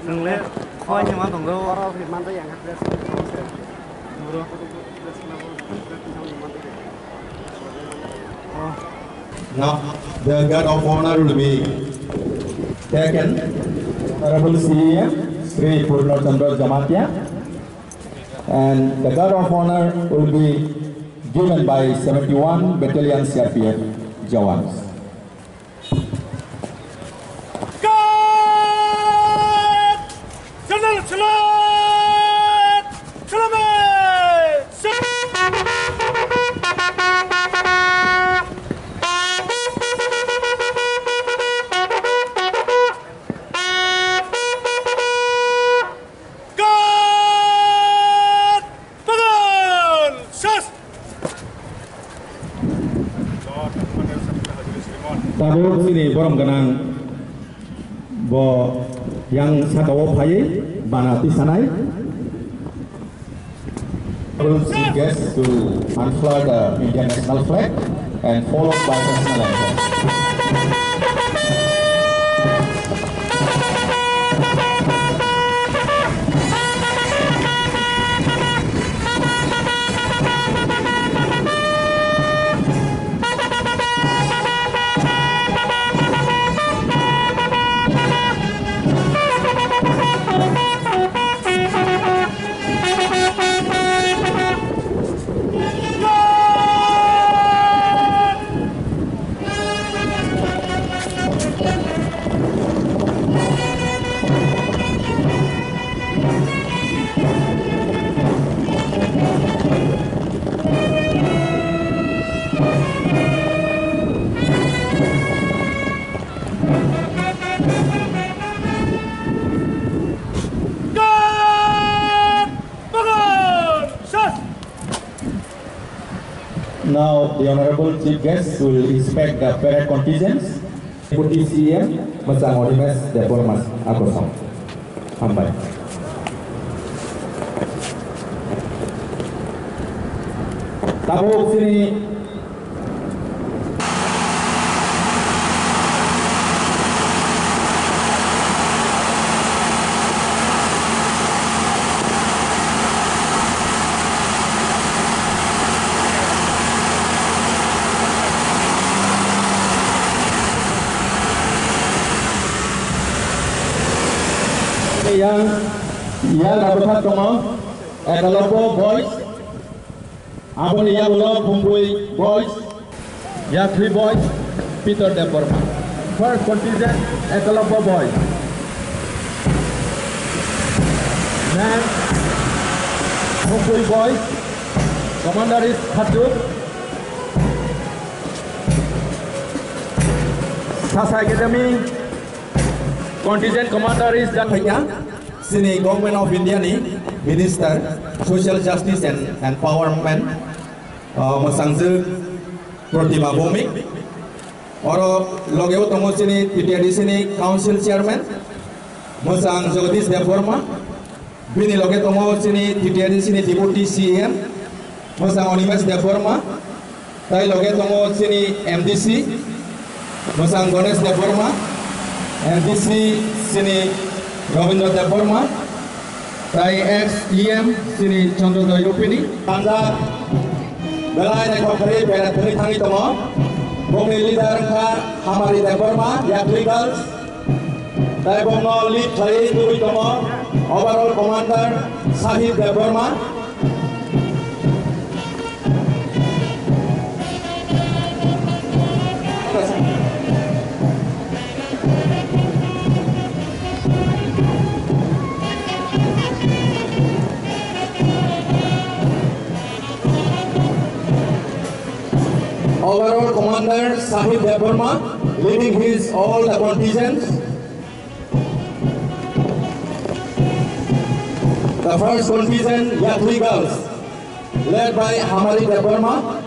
Nunggu koi nyama tunggu. Orang firman tuh yang ada Now, the guard of honor will be taken. Honorable CM Sri Purno Chandra Jamatya, and the guard of honor will be given by 71 Battalion CRPF Jawans. Tabur sini borong kenang bo yang sakawo paye banati sanai. Will guests to unfurl the Indian national flag and followed by national anthem. Now, the Honorable Chief Guest will inspect the parade contingents. Deputy CM Masang Odimes Depor Mas Agosong. Hambai. Tabuk sini. yang dapat tomo ekalopo boys abon yang ulo Bumbui boys ya 3 boys Peter Deporma first contingent ekalopo boys next Bumbui boys commander is Khatuk Sasa Academy contingent commander is Jakhaya Sini Government of India ni Minister Social Justice and Empowerment Masangzu Pratima Bhumik Oro logeo tomo sini TTD sini Council Chairman Masang Jagadish Devorma Bini loge tomo sini TTD sini Deputy CM Masang Onimes Devorma Tai loge tomo sini MDC Masang Ganesh Devorma MDC sini Ravindra Devorma, Tai ex-EM sini Chandrodoy Rupini, Anda belai nekokari berat beri tangi tomo, Bumi leader ka Hamari Devorma, yang legals, Tai Bongno lead Thai Tui tomo, overall commander Sahib Devorma, Overall Commander Sahib Devorma leading his all the contingents. The first contingent Yatri Girls led by Hamari Devorma.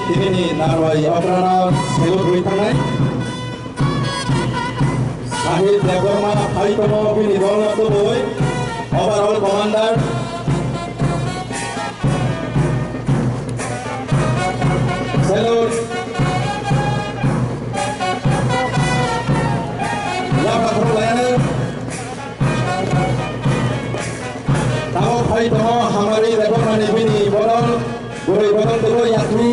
ini narwai oprana selut ruitanai Sahid Deborma Haitomo bini dollar to boy overall commander selut Lapa Krolene Tao Haitomo Hamari Deborma bini bodol Buri bodol to boy yakni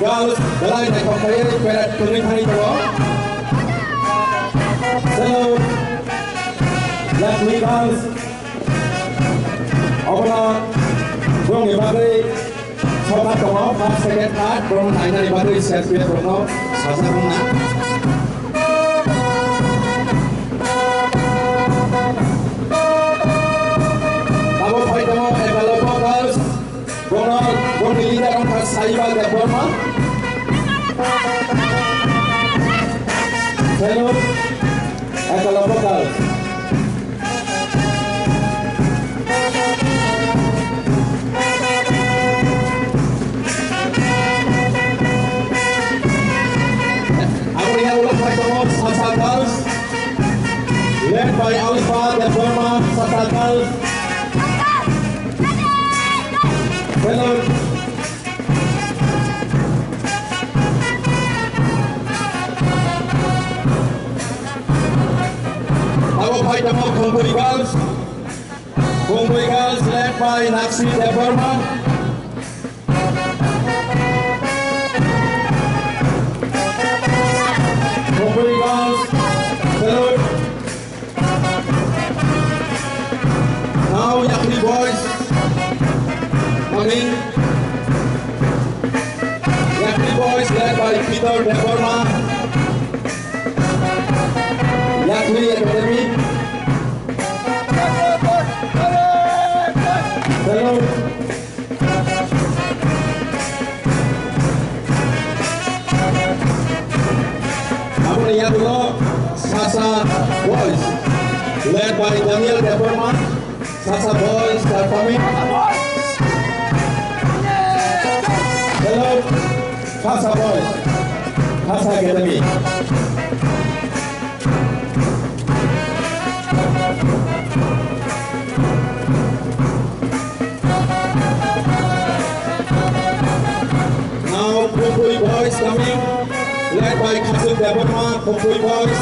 girls belai naik kompare perat kuning hari to Hello, yakni girls Opana Dong ibadai Sobat tomo Pas second part Dong naina ibadai Serpia tomo Sasa runa Tabo pai tomo Ekalopo girls Dong leader on Pas Saibal Deborma Hello Ekalopo girls Sasa girls led by Alpha Deborma Sasa girls hello Our fight among Kumburi girls led by Naksi Deborma Kumburi girls salute now Yakni boys coming Yakni boys led by Peter Deborma Yakni Academy salute Yadulo Sasa boys led by Daniel Deborma Sasa boys are coming hello Sasa boys Sasa Academy now Kumburi boys coming led by Kasim Deborma, Kumburi boys.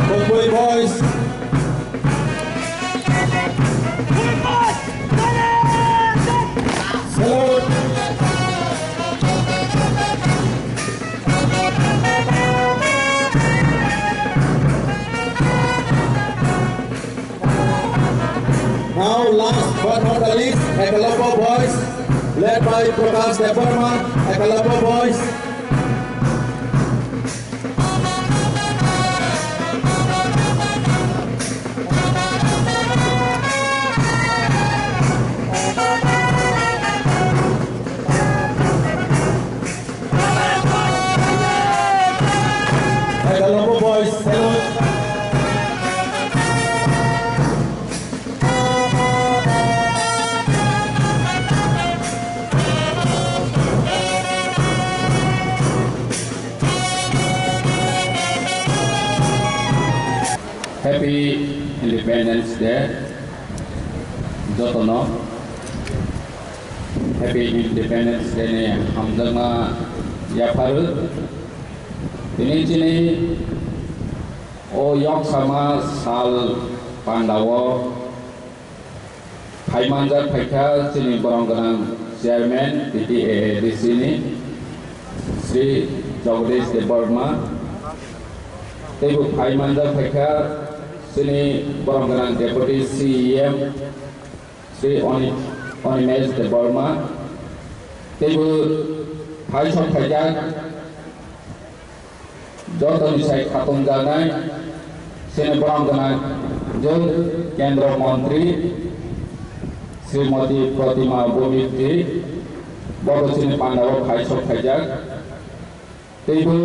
Kumburi boys. Salute. Now last but not the least, Ekalopo boys. Led by Prakash Deborma, Ekalopo boys. Ekalopo boys, salute. Happy Independence Day, Jotono. Happy Independence Day ni hamzama yaparu. Ini o yok sama sal Pandawa. Paimanjat Paikha sini Borongganang Chairman PTA di sini Sri Jagdish Deborma. Tebu Paimanjat Paikha sini Borongganang Deputy CEM Sri Onimesh Deborma. Tebu Paishok Paijak Joton Isai Khatun Janai sini Borongganang Jul Kendra Menteri Srimati Pratima Bhumiti Bodo sini Pandawa Paishok Paijak. Tebu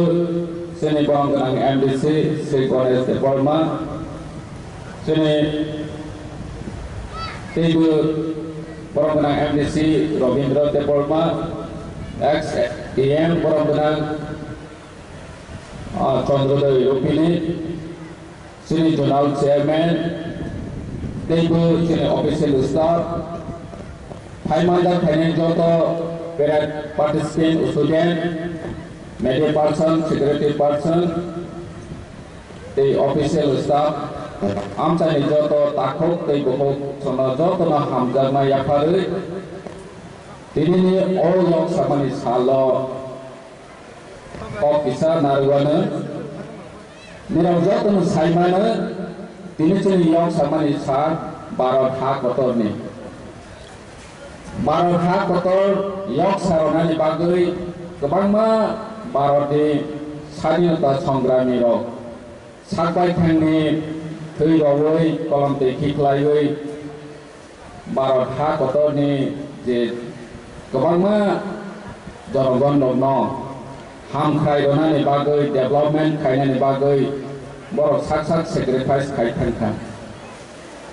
sini Borongganang MDC Sri Ganesh Deborma. Sini Tebu Borong Benang MDC Robindra Deporma, ex-AM Borong Benang Chandrodoy Rupini, Sini Zonal Chairman, Teibu Sini Official Staff, Haimanda Financial Parent Participant Student, Media Person, Security Person, the Official Staff, Amsa Nijoto Takok, Teibu Sonajoto Hamjama Yapari, Tini all Yok Samani Salo, Officer Narwana, Nirajoto Saimana, Tini Yok Samani Sa, Barot Hakotorni. Barot Hakotor, Yok Saronani Bagui, Kabangma, Baroti, Sadinata Songramiro, Sakai Tangni, Tuiraway, Colomte Kiklaiway, Barot Hakotorni, Kabangma, Donogon no. Ham Kaidonani Bagui, development Kainani Bagui, Borok Saksak sacrifice Kaitanka.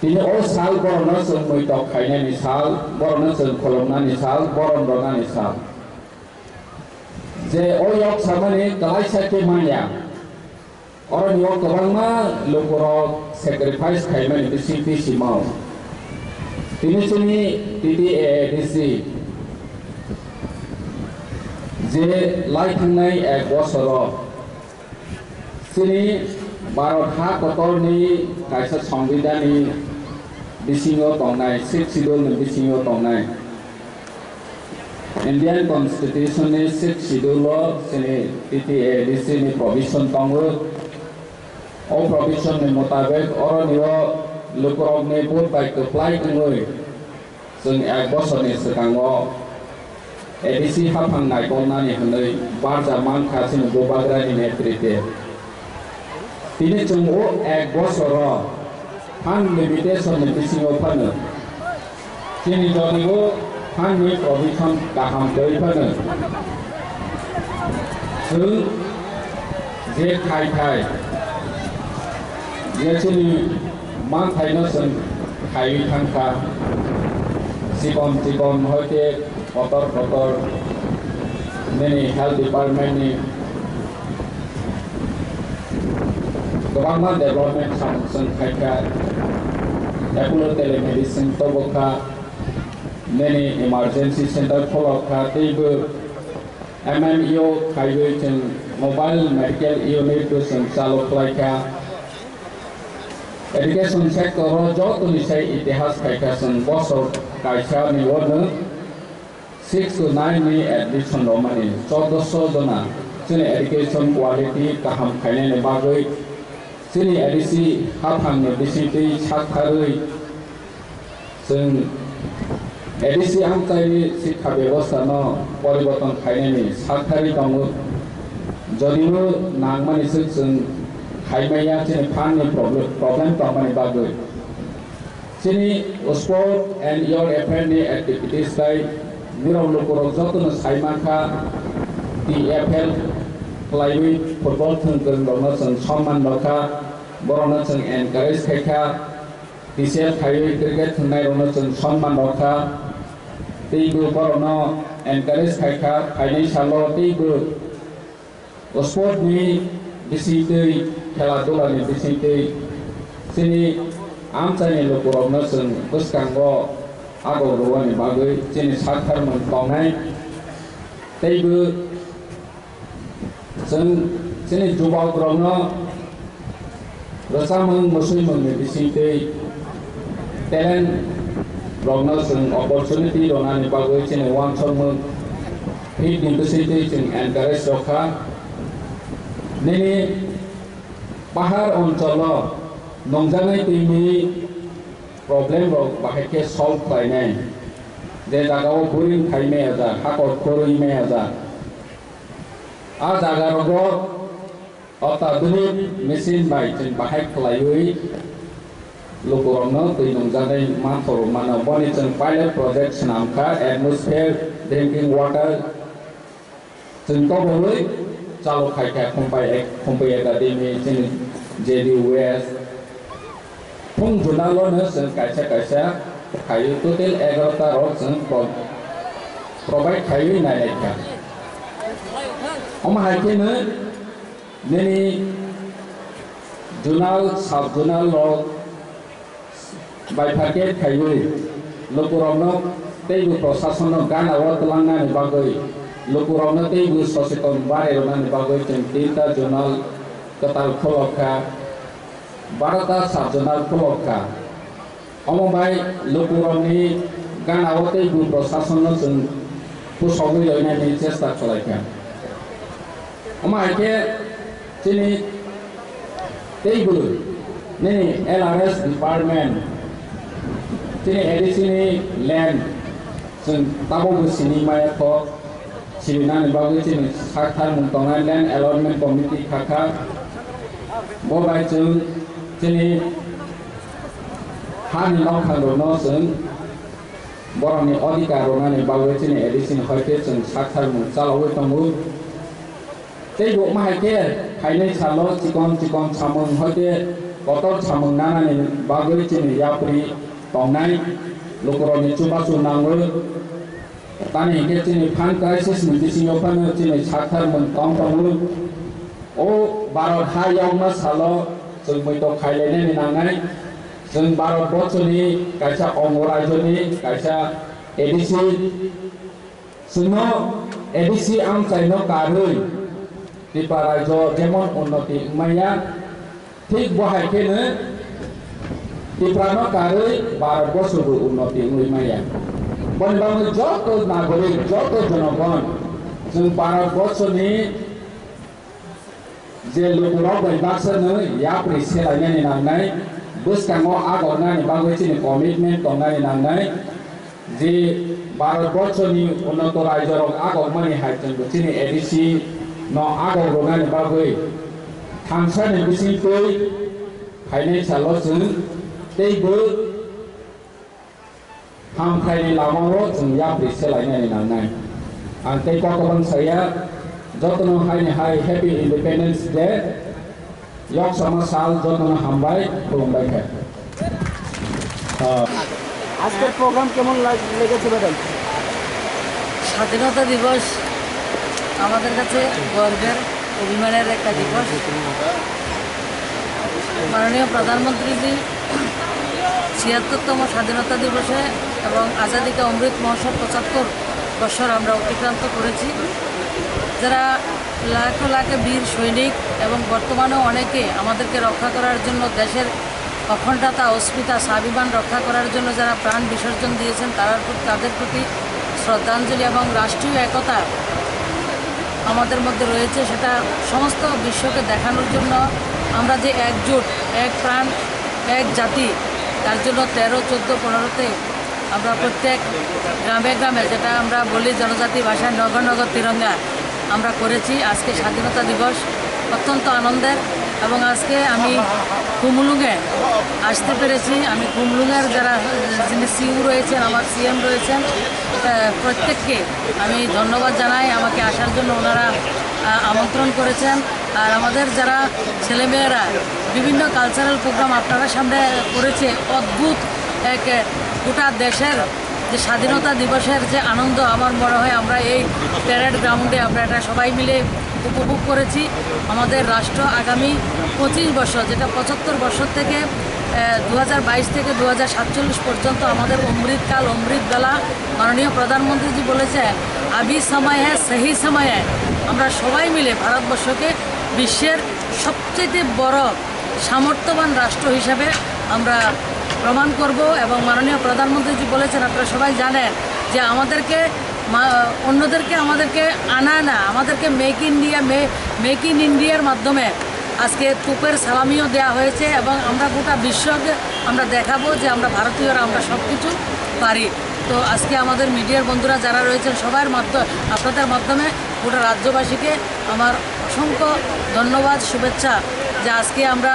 Tini all sal Boronasum Muito Kainani Sal, Boronasum Colomnani Sal, Borondonani Sal. They all yok Samani, Galaisaki Maya. Or Yok Kabangma, Lukuro sacrifice Kaimani, the CP Simao. Tini TTA DC. Je Laikanai at Wasoro. Sini Barot Hakotorni, Kaisa Songvidani, Bisingo Tongnai, 6 schedule and Bisingo Tongnai. Indian Constitution is 6 schedule, Sini TTA, Sini provision Tongo, all provision in Motabek, or Nio Lukurov neighborhood by the flight and way. So at Boston is the Tango. ADC Hapang Naikona Hanoi, Barza Manka in Gobagra in Etrite. Tinichungo at Bosoro, Han limitation in fishing opener. Tinidonigo, Han need provision Kaham Doipaner. Soon, J. Kai Tai. Yachini Mantainosan, Kai Tanka, Sibon Hote. Kotor, many health department, government development, some Kaika, Apollo telemedicine, Toboka, many emergency center follow table, MMEO, Kaiwich, mobile medical unit to some Salo Klaika, education sector, Jotuni say it has Kaikasan, boss of Kaisha, ni water. 6 to 9 me admission normally. So dona. Sini education quality kaham kaine bagui. Sini edisi hapang ne disiti sakharui. Sing edisi amtai sikha ବ୍ୟବস্থা no poriboton kaine ni sakhari kamu. Jodimu nangmani sing kaimaya sini fan ni problem kamani bagui. Sini sport and your apparently activities like Niro Lukuro Jotun Saimaka, TFL, Flyweight, Football Tungun, Ronasan, Soman Loka, Boronasan, and Garis Keka, TCL Highway Cricket, Ronasan, Soman Loka, Tigu Borono, and Garis Keka, Financial Law, Tigu, Sport Me, Disiti, Kaladula, and Disiti, Sini, Amsani Lukuro Nasan, Buskango. Ago Ruani Bagui, Jenny Sakarman Tongai, Taibu, Jenny Jubal Grono, Rosaman Muslim Medicine, Talent, Ronos and opportunity Ronani Bagui, Jenny One Summer, Heat University, and the rest of her. Nini Bahar on Cholo, Nongzanai Timi. Problem of Bahake solve by name. They are all putting Kaimeza, Hakor Kori Meza. As Agarago, Otaduni, missing by Bahak Layui, Lugorno, the Nungzade Mato, Mana Bonnet and pilot projects Namka, atmosphere, drinking water, Tinkobo, Chalo Kaika, Compay Academy, JD West. Pung Junalonas and Kaisa, खायो total 11टा rod जों provide खायो नायनायखा हम हायकेनो नेनि जुनाल साब जुनाल rod बायफाके खायो लोगोरावनो तेबो प्रशासन गानाव तलांनानै बागै लोगोरावनो तेबो सचेतन बारायनानै बागै जों 3टा जुनाल कताल खलखा 12टा साब जुनाल खलखा अमबाय लोगोरावनि गानाव तेबो प्रशासन जों फोसावनो लायनायनि चेष्टा खालायखा अमायके दिनै तेबो नै LRS डिपार्टमेन्ट दिनै एडिसिनि लेन्ड जों ताबो सिनिमायाथ' सिबिनानै बागै दिनै साथार मुंतंनाय लेन्ड एलटमेन्ट कमिटि खाखा बबाय जों दिनै हानि लांखांदोंनो जों बर'नि अधिकार होनानै बागै दिनै एडिसिन हयके जों साथार मुं चालावै दङ तेबो माहायके खायनै साल' चिकन सामों हयके बतल सामों नानानै बागै दिनै यापरि तंनाय लोगोरावनि चुबासु नाङो तानि हिके दिनै फान क्राइसिस बिथिङाव फानो दिनै साथार मुं दङो ओ भारत हायावनो साल' जों मैथ' खायलायनानै नांनाय जों भारत बर्षनि कायसा अंगराज्यनि कायसा एडिसि जोंनो एडिसि आमचायनो कारै त्रिपुरा राज्य जेमन उन्नति माया ठीक बहायकेनो त्रिपुरानो कारै भारत बर्षबो उन्नति माया बनबानो जत नागरिक जत जनगण जों भारत बर्षनि जे लोगोराव बैबासनो याप्रि सेलायनानै नांनाय बोसकाङाव आगरनानै बागै दिनै कमिटमेन्ट दंनानै नांनाय जे भारत बर्षनि उन्नत राज्यराव आगरमानि हायजोंबो दिनै एडिसि न आगर रनानै बागै थांसानि बिसिंखै फायनाय साल' जों तेबो हामखायनि लामायाव जों याप्रि सेलायनानै नांनाय आं तै गथ'बां साया जतनो हायनि हाय हेपि इंडिपेंडेंस डे यक समाज साल जतनो हामबाय खुलुमबाय खाय আজকের প্রোগ্রাম কেমন লেগেছে ম্যাডাম? স্বাধীনতা দিবস আমাদের কাছে গর্বের অভিমানের একটা দিবস। মাননীয় প্রধানমন্ত্রীজি ৭৬তম স্বাধীনতা দিবসে এবং আজাদি কা অমৃত মহোৎসব ৭৫ বছর আমরা অতিক্রান্ত করেছি। যারা লাখো লাখে বীর সৈনিক এবং বর্তমানেও অনেকে আমাদেরকে রক্ষা করার জন্য দেশের অখণ্ডতা অস্মিতা স্বাভিমান রক্ষা করার জন্য যারা প্রাণ বিসর্জন দিয়েছেন তাদের প্রতি শ্রদ্ধাঞ্জলি এবং রাষ্ট্রীয় একতা আমাদের মধ্যে রয়েছে, সেটা সমস্ত বিশ্বকে দেখানোর জন্য আমরা যে একজোট, এক প্রাণ, এক জাতি, তার জন্য 13, 14, 15তে আমরা প্রত্যেক গ্রামে গ্রামে, যেটা আমরা বলি জনজাতি ভাষায় নগর নগর তিরঙ্গা আমরা করেছি। আজকে স্বাধীনতা দিবস অত্যন্ত আনন্দের এবং আজকে আমি কুমলুঙে আসতে পেরেছি। আমি কুমলুঙের যারা যিনি সিইও রয়েছেন, আমার সিএম রয়েছেন, প্রত্যেককে আমি ধন্যবাদ জানাই আমাকে আসার জন্য। ওনারা আমন্ত্রণ করেছেন। আর আমাদের যারা ছেলেমেয়েরা বিভিন্ন কালচারাল প্রোগ্রাম আপনারা সামনে করেছে, অদ্ভুত এক গোটা দেশের যে স্বাধীনতা দিবসের যে আনন্দ, আমার মনে হয় আমরা এই প্যারেড গ্রাউন্ডে আমরা এটা সবাই মিলে উপভোগ করেছি। আমাদের রাষ্ট্র আগামী 25 বছর, যেটা 75 বছর থেকে 2022 থেকে 2047 পর্যন্ত আমাদের অমৃতকাল, অমৃত বেলা। মাননীয় প্রধানমন্ত্রীজি বলেছে আবি সময় হ্যাঁ সহি সময় হ্যাঁ। আমরা সবাই মিলে ভারতবর্ষকে বিশ্বের সবচেয়ে বড় সামর্থ্যবান রাষ্ট্র হিসাবে আমরা প্রমাণ করব। এবং মাননীয় প্রধানমন্ত্রীজি বলেছেন, আপনারা সবাই জানেন যে আমাদেরকে আনা না, আমাদেরকে মেক ইন ইন্ডিয়ার মাধ্যমে আজকে তুপের সালামিও দেওয়া হয়েছে এবং আমরা গোটা বিশ্বকে আমরা দেখাবো যে আমরা ভারতীয়রা আমরা সব কিছু পারি। তো আজকে আমাদের মিডিয়ার বন্ধুরা যারা রয়েছেন সবার আপনাদের মাধ্যমে গোটা রাজ্যবাসীকে আমার অসংখ্য ধন্যবাদ, শুভেচ্ছা যে আজকে আমরা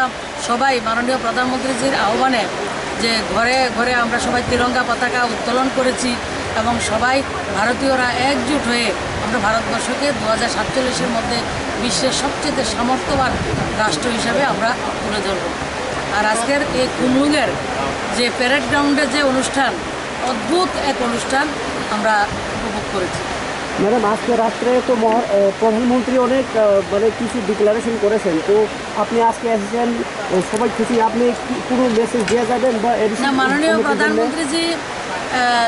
সবাই মাননীয় প্রধানমন্ত্রীজির আহ্বানে যে ঘরে ঘরে আমরা সবাই তিরঙ্গা পতাকা উত্তোলন করেছি এবং সবাই ভারতীয়রা একজোট হয়ে আমরা ভারতবর্ষকে 2047-এর মধ্যে বিশ্বের সবচেয়ে সামর্থ্যবান রাষ্ট্র হিসাবে আমরা তুলে ধরব। আর আজকের এই কুমলুঙের যে প্যারেড গ্রাউন্ডে যে অনুষ্ঠান, অদ্ভুত এক অনুষ্ঠান আমরা উপভোগ করেছি। ম্যাডাম, আজকে রাত্রে তো প্রধানমন্ত্রী অনেক মানে কিছু ডিক্লারেশন করেছেন, তো আপনি আজকে এসেছেন, সবাই খুশি, আপনি কোনো মেসেজ দিয়ে যাবেন বা না, মাননীয় প্রধানমন্ত্রীজি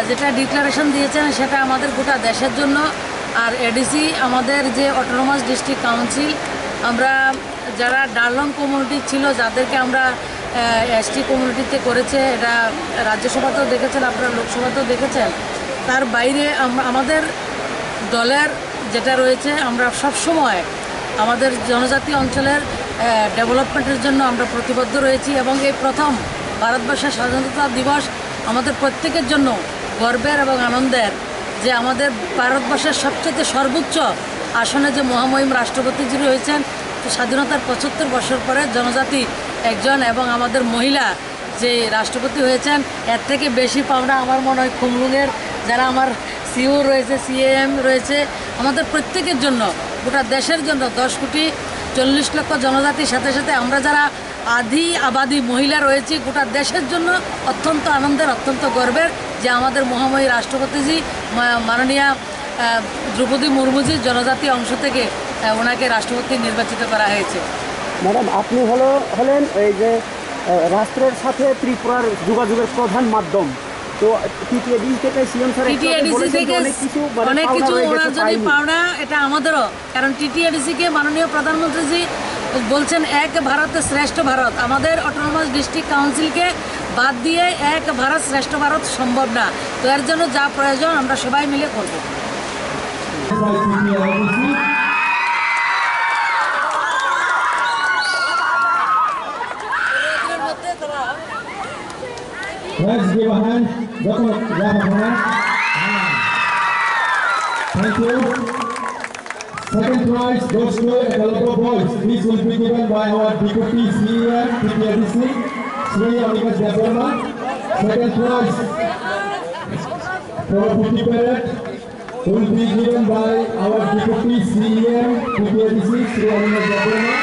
যেটা ডিক্লারেশন দিয়েছেন সেটা আমাদের গোটা দেশের জন্য। আর এডিসি আমাদের যে অটোনমাস ডিস্ট্রিক্ট কাউন্সিল, আমরা যারা ডারলং কমিউনিটি ছিল যাদেরকে আমরা এসটি কমিউনিটিতে করেছে, এটা রাজ্যসভাতেও দেখেছেন, আপনারা লোকসভাতেও দেখেছেন। তার বাইরে আমাদের দলের যেটা রয়েছে, আমরা সব সময় আমাদের জনজাতি অঞ্চলের ডেভেলপমেন্টের জন্য আমরা প্রতিবদ্ধ রয়েছি। এবং এই প্রথম ভারতবর্ষের স্বাধীনতা দিবস আমাদের প্রত্যেকের জন্য গর্বের এবং আনন্দের, যে আমাদের ভারতবর্ষের সবচেয়ে সর্বোচ্চ আসনে যে মহামহিম রাষ্ট্রপতিজি হয়েছেন, স্বাধীনতার ৭৫ বছর পরে জনজাতি একজন এবং আমাদের মহিলা যে রাষ্ট্রপতি হয়েছেন, এর থেকে বেশি পাওনা আমার মনে হয় খুমলুঙের যারা আমার সিও রয়েছে, সিএএম রয়েছে, আমাদের প্রত্যেকের জন্য, গোটা দেশের জন্য 10,40,00,000 জনজাতির সাথে সাথে আমরা যারা আদি আবাদি মহিলা রয়েছি, গোটা দেশের জন্য অত্যন্ত আনন্দের, অত্যন্ত গর্বের যে আমাদের মহামহিম রাষ্ট্রপতিজি মাননীয়া দ্রৌপদী মুর্মুজির জনজাতি অংশ থেকে ওনাকে রাষ্ট্রপতি নির্বাচিত করা হয়েছে। ম্যাডাম, আপনি হলেন এই যে রাষ্ট্রের সাথে ত্রিপুরার যোগাযোগের প্রধান মাধ্যম, তো টিটিএডিসি থেকে সিএম স্যার অনেক কিছু ওনার জন্য পাওনা, এটা আমাদেরও। কারণ টিটিএডিসিকে মাননীয় প্রধানমন্ত্রীজি বলছেন এক ভারত শ্রেষ্ঠ ভারত, আমাদের অটোনমাস ডিস্ট্রিক্ট কাউন্সিলকে বাদ দিয়ে এক ভারত শ্রেষ্ঠ ভারত সম্ভব না। তো এর জন্য যা প্রয়োজন আমরা সবাই মিলে করব। Let's give a hand. Grab a hand. Thank you. Second prize goes to Ekalopo Boys. This will be given by our deputy CEO, TTADC, Sri Amikas Japarma. Second prize for Putti Parade will be given by our deputy CEO, TTADC, Sri Amikas Japarma.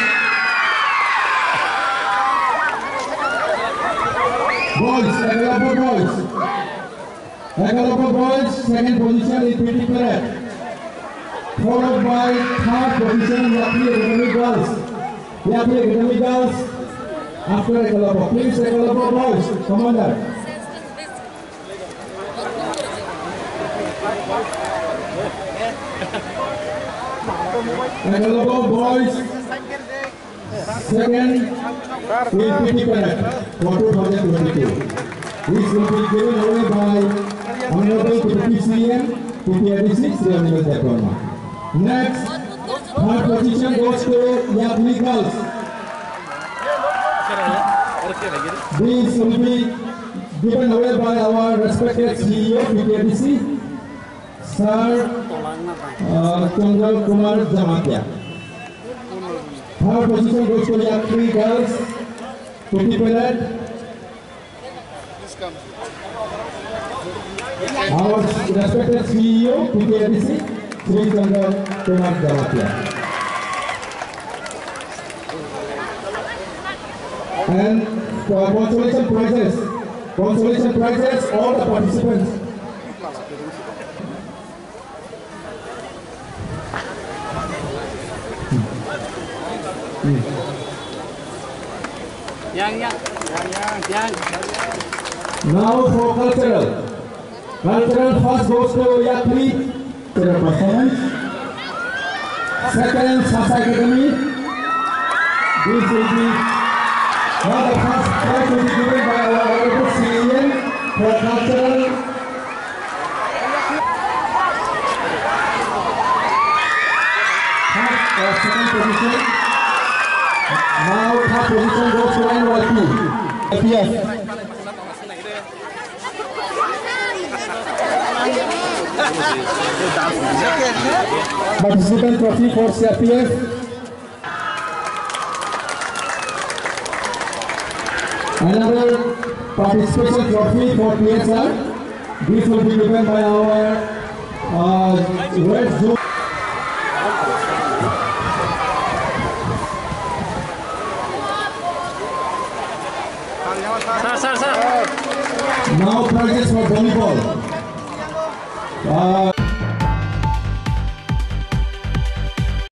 Boys, Ekalopo Boys, second position in Putti Parade, followed by third position Yapli Academy Girls. Yapli Academy Girls after Ekalopo. Please, Ekalopo Boys, Commander. Ekalopo Boys, second in Putti Parade for 2022. This will be given away by Honorable Deputy CM, TTADC, Sri Amikas Japarma. Next, third position goes to Yapli Girls. This will be given away by our respected CEO, TTADC, Sir Chandra Kumar Jamatia. Third position goes to Yapli Girls, Putti Parade. Our respected CEO, TTADC, Sri Chandra Kumar Jamatia. And consolation prizes, all the participants. Now for cultural first goes to Yapli to the performance. Second, Sasa Academy. This will be the first prize will be given by our honorable CEN for cultural. Second position. Now third position goes to NYP. FPF. Participant trophy for CRPF. Another participation trophy for PSR. This will be given by our red zone. Sir. Now prizes for volleyball.